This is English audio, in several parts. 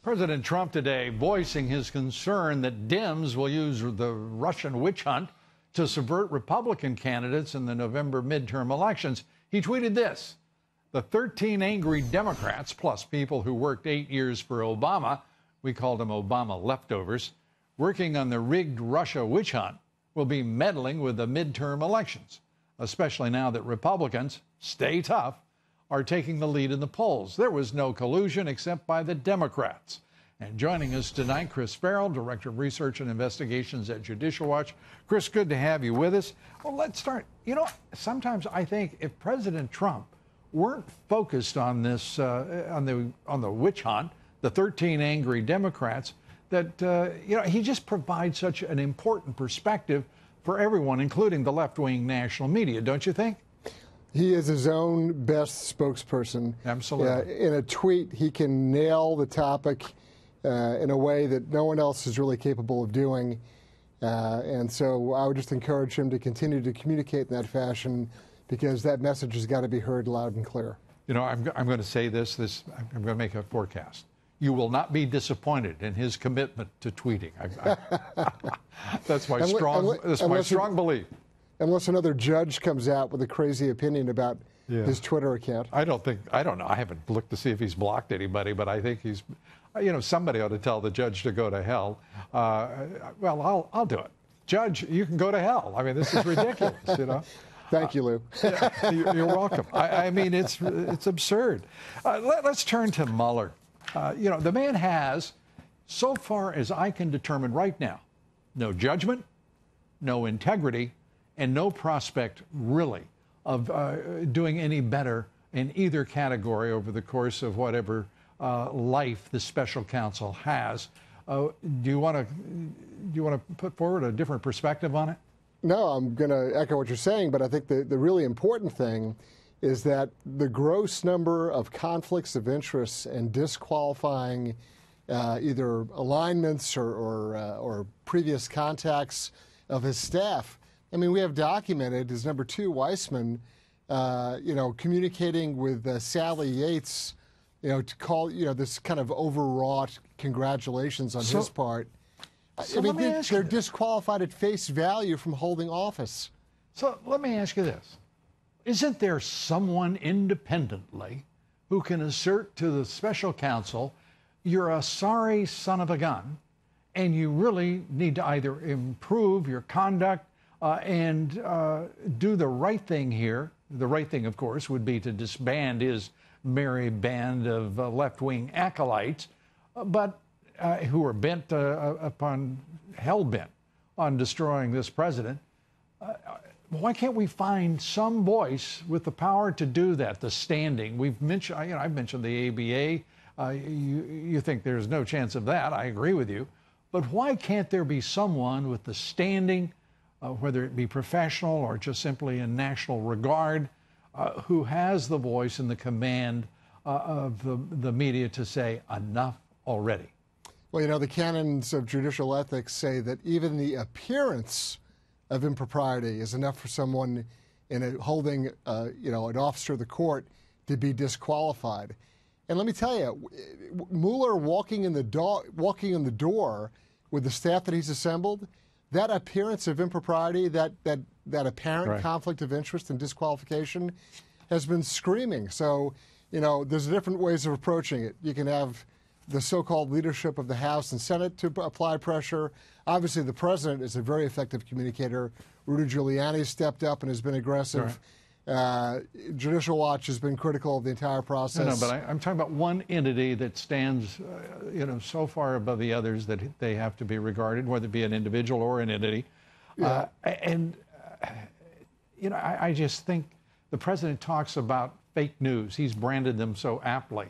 President Trump today voicing his concern that Dems will use the Russian witch hunt to subvert Republican candidates in the November midterm elections. He tweeted this: the 13 angry Democrats, plus people who worked 8 years for Obama, we called them Obama leftovers, working on the rigged Russia witch hunt, will be meddling with the midterm elections, especially now that Republicans, stay tough, are taking the lead in the polls. There was no collusion except by the Democrats. And joining us tonight, Chris Farrell, Director of Research and Investigations at Judicial Watch. Chris, good to have you with us. Well, let's start. You know, sometimes I think if President Trump weren't focused on this, on the witch hunt, the 13 angry Democrats, that, he just provides such an important perspective for everyone, including the left-wing national media, don't you think? He is his own best spokesperson. Absolutely. In a tweet, he can nail the topic in a way that no one else is really capable of doing. And so I would just encourage him to continue to communicate in that fashion, because that message has got to be heard loud and clear. You know, I'm going to say this, I'm going to make a forecast. You will not be disappointed in his commitment to tweeting. That's my strong belief. Unless another judge comes out with a crazy opinion about his Twitter account. I don't know. I haven't looked to see if he's blocked anybody, but I think he's, somebody ought to tell the judge to go to hell. Well, I'll do it. Judge, you can go to hell. I mean, this is ridiculous, Thank you, Lou. You're welcome. I mean, it's absurd. Let's turn to Mueller. The man has, so far as I can determine right now, no judgment, no integrity, and no prospect, really, of doing any better in either category over the course of whatever life the special counsel has. Do you want to put forward a different perspective on it? No, I'm going to echo what you're saying, but I think the really important thing is that the gross number of conflicts of interest and disqualifying either alignments or previous contacts of his staff. I mean, we have documented his number two, Weissman, communicating with Sally Yates, to call, this kind of overwrought congratulations on his part. I mean, they're disqualified at face value from holding office. So let me ask you this. Isn't there someone independently who can assert to the special counsel, you're a sorry son of a gun, and you really need to either improve your conduct and do the right thing here? The right thing, of course, would be to disband his merry band of left-wing acolytes, but who are hell-bent on destroying this president. Why can't we find some voice with the power to do that, the standing? We've mentioned, I've mentioned the ABA. You think there's no chance of that. I agree with you. But why can't there be someone with the standing, whether it be professional or just simply in national regard, who has the voice and the command of the media to say, enough already? Well, the canons of judicial ethics say that even the appearance of impropriety is enough for someone holding, an officer of the court to be disqualified. And let me tell you, Mueller walking in the door with the staff that he's assembled, that appearance of impropriety, that apparent conflict of interest and disqualification has been screaming. So, there's different ways of approaching it. You can have the so-called leadership of the House and Senate to apply pressure. Obviously, the president is a very effective communicator. Rudy Giuliani stepped up and has been aggressive. Right. Judicial Watch has been critical of the entire process. No, but I'm talking about one entity that stands, so far above the others that they have to be regarded, whether it be an individual or an entity. Yeah. I just think the president talks about fake news. He's branded them so aptly.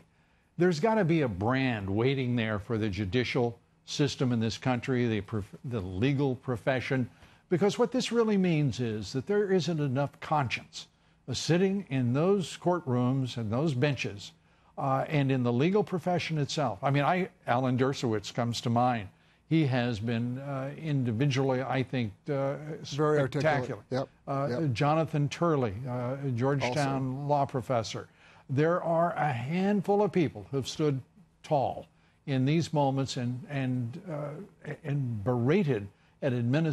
There's got to be a brand waiting there for the judicial system in this country, the legal profession, because what this really means is that there isn't enough conscience sitting in those courtrooms and those benches and in the legal profession itself. I mean, Alan Dershowitz comes to mind. He has been individually, I think, very spectacular. Yep. Jonathan Turley, Georgetown law professor. There are a handful of people who've stood tall in these moments and berated an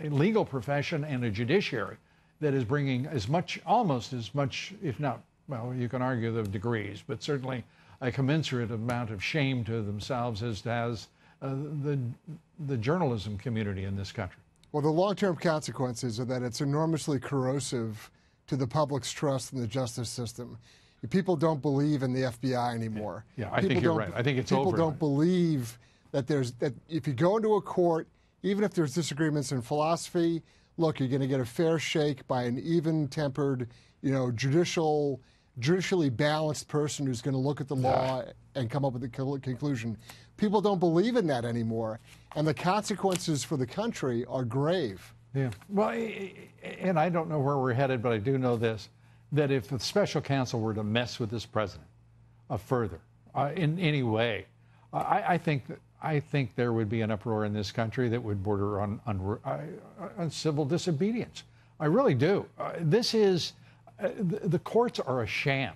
a legal profession and a judiciary that is bringing almost as much, if not, well, you can argue the degrees, but certainly a commensurate amount of shame to themselves as has the journalism community in this country. Well, the long-term consequences are that it's enormously corrosive to the public's trust in the justice system. People don't believe in the FBI anymore. Yeah, I think you're right. I think it's over. People don't believe that that if you go into a court, even if there's disagreements in philosophy, look, you're going to get a fair shake by an even-tempered, judicially balanced person who's going to look at the law and come up with a conclusion. People don't believe in that anymore, and the consequences for the country are grave. Yeah. Well, and I don't know where we're headed, but I do know this, that if the special counsel were to mess with this president further in any way, I think there would be an uproar in this country that would border on civil disobedience. I really do. The courts are a sham.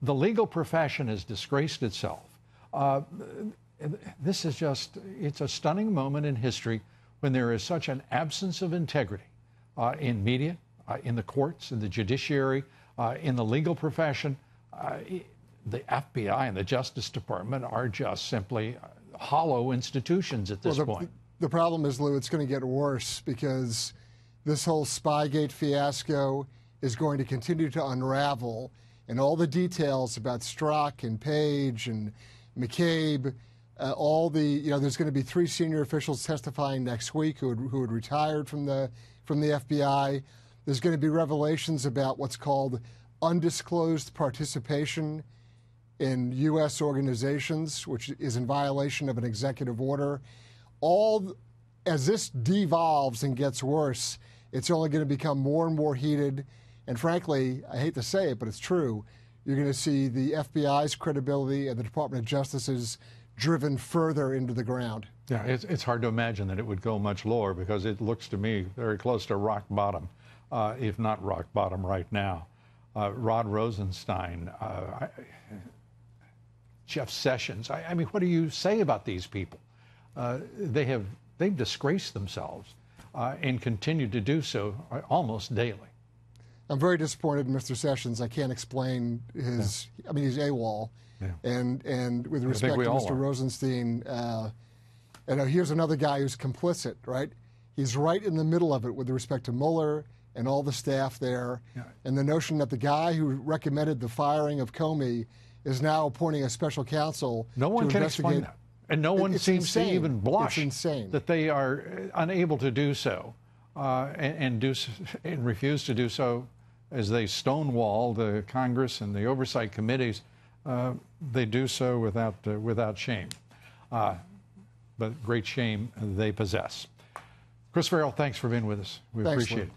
The legal profession has disgraced itself. This is it's a stunning moment in history when there is such an absence of integrity in media, in the courts, in the judiciary, in the legal profession. The FBI and the Justice Department are just simply hollow institutions at this point. The problem is, Lou, it's going to get worse because this whole Spygate fiasco is going to continue to unravel, and all the details about Strzok and Page and McCabe, there's going to be 3 senior officials testifying next week who had retired from the FBI. There's going to be revelations about what's called undisclosed participation in U.S. organizations, which is in violation of an executive order. As this devolves and gets worse, it's only going to become more and more heated. And frankly, I hate to say it, but it's true. You're going to see the FBI's credibility and the Department of Justice's driven further into the ground. Yeah, it's hard to imagine that it would go much lower because it looks to me very close to rock bottom, if not rock bottom right now. Rod Rosenstein, Jeff Sessions. I mean, what do you say about these people? They've disgraced themselves and continue to do so almost daily. I'm very disappointed in Mr. Sessions. I can't explain his. I mean, he's AWOL. Yeah. And with respect to Mr. Rosenstein, here's another guy who's complicit, right? He's right in the middle of it with respect to Mueller and all the staff there. Yeah. And the notion that the guy who recommended the firing of Comey is now appointing a special counsel to investigate. No one can explain that. And no one seems to even blush that they are unable to do so and refuse to do so as they stonewall the Congress and the oversight committees. They do so without shame. But great shame they possess. Chris Farrell, thanks for being with us. We appreciate it.